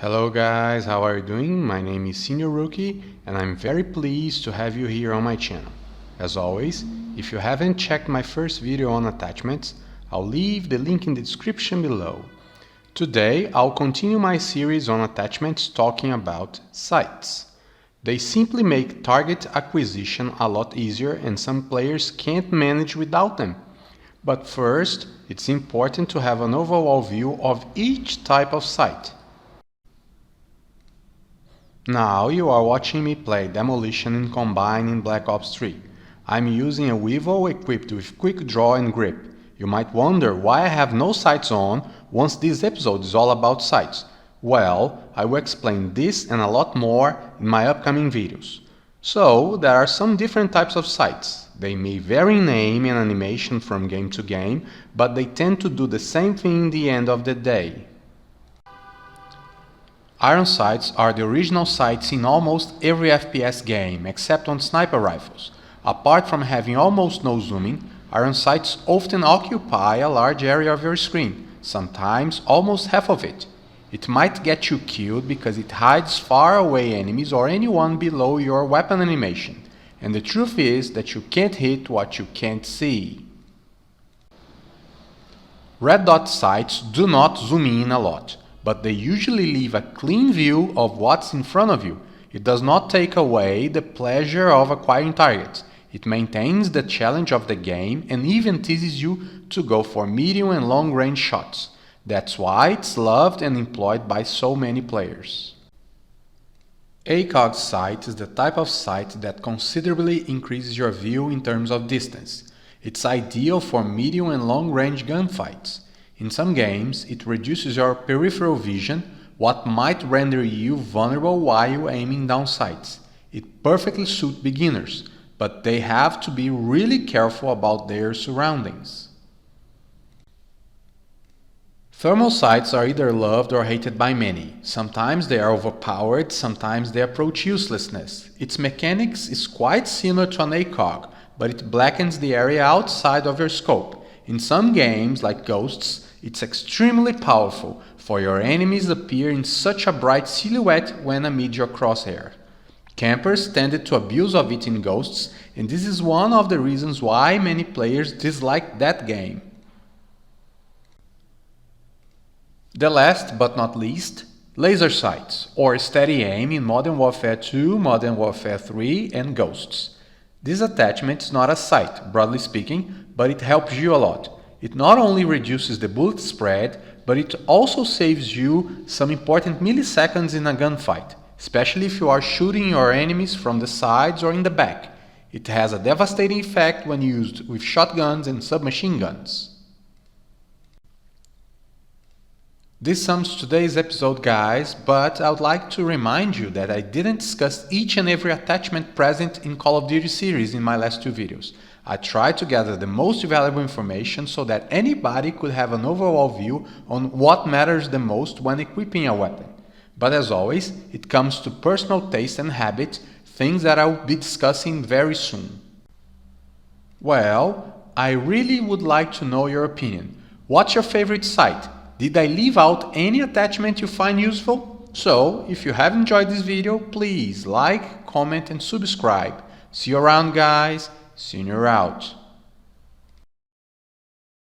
Hello guys, how are you doing? My name is Senior Rookie and I'm very pleased to have you here on my channel. As always, if you haven't checked my first video on attachments, I'll leave the link in the description below. Today, I'll continue my series on attachments talking about sites. They simply make target acquisition a lot easier and some players can't manage without them. But first, it's important to have an overall view of each type of site. Now you are watching me play Demolition in Combine in Black Ops 3. I'm using a Weevil equipped with Quick Draw and Grip. You might wonder why I have no sights on once this episode is all about sights. Well, I will explain this and a lot more in my upcoming videos. So, there are some different types of sights. They may vary in name and animation from game to game, but they tend to do the same thing in the end of the day. Iron sights are the original sights in almost every FPS game, except on sniper rifles. Apart from having almost no zooming, iron sights often occupy a large area of your screen, sometimes almost half of it. It might get you killed because it hides far away enemies or anyone below your weapon animation, and the truth is that you can't hit what you can't see. Red dot sights do not zoom in a lot, but they usually leave a clean view of what's in front of you. It does not take away the pleasure of acquiring targets. It maintains the challenge of the game and even teases you to go for medium and long range shots. That's why it's loved and employed by so many players. ACOG sight is the type of sight that considerably increases your view in terms of distance. It's ideal for medium and long range gunfights. In some games, it reduces your peripheral vision, what might render you vulnerable while aiming down sights. It perfectly suits beginners, but they have to be really careful about their surroundings. Thermal sights are either loved or hated by many. Sometimes they are overpowered, sometimes they approach uselessness. Its mechanics is quite similar to an ACOG, but it blackens the area outside of your scope. In some games, like Ghosts, it's extremely powerful, for your enemies appear in such a bright silhouette when amid your crosshair. Campers tended to abuse of it in Ghosts, and this is one of the reasons why many players dislike that game. The last but not least, laser sights, or steady aim in Modern Warfare 2, Modern Warfare 3 and Ghosts. This attachment is not a sight, broadly speaking, but it helps you a lot. It not only reduces the bullet spread, but it also saves you some important milliseconds in a gunfight, especially if you are shooting your enemies from the sides or in the back. It has a devastating effect when used with shotguns and submachine guns. This sums today's episode, guys, but I would like to remind you that I didn't discuss each and every attachment present in Call of Duty series in my last two videos. I tried to gather the most valuable information so that anybody could have an overall view on what matters the most when equipping a weapon. But as always, it comes to personal taste and habit, things that I will be discussing very soon. Well, I really would like to know your opinion. What's your favorite sight? Did I leave out any attachment you find useful? So, if you have enjoyed this video, please like, comment and subscribe. See you around, guys. Senior out.